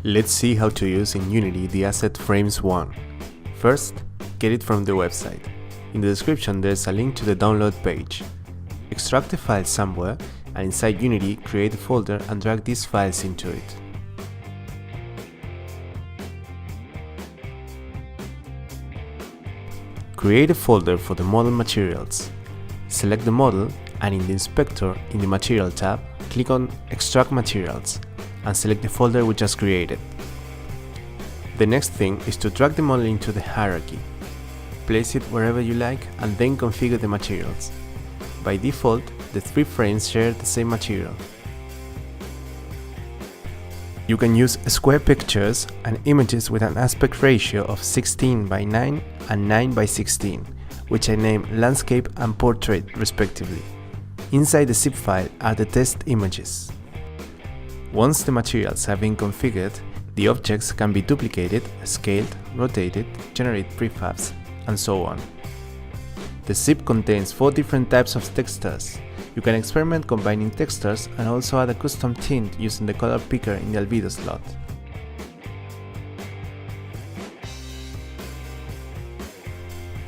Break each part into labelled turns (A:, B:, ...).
A: Let's see how to use in Unity the asset Frames1. First, get it from the website. In the description there's a link to the download page. Extract the file somewhere and inside Unity create a folder and drag these files into it. Create a folder for the model materials. Select the model and in the inspector in the Material tab, click on Extract Materials and select the folder we just created. The next thing is to drag the model into the hierarchy. Place it wherever you like and then configure the materials. By default, the 3 frames share the same material. You can use square pictures and images with an aspect ratio of 16:9 and 9:16, which I name Landscape and Portrait respectively. Inside the zip file are the test images. Once the materials have been configured, the objects can be duplicated, scaled, rotated, generate prefabs, and so on. The zip contains 4 different types of textures. You can experiment combining textures and also add a custom tint using the color picker in the albedo slot.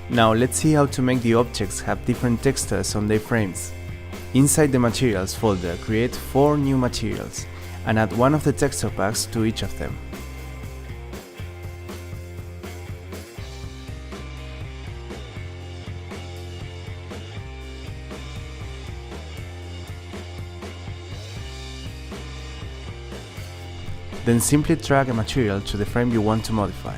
A: Now let's see how to make the objects have different textures on their frames. Inside the Materials folder, create 4 new materials and add one of the texture packs to each of them. Then simply drag a material to the frame you want to modify.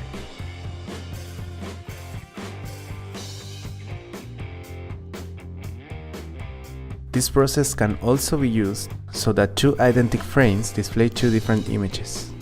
A: This process can also be used so that 2 identical frames display 2 different images.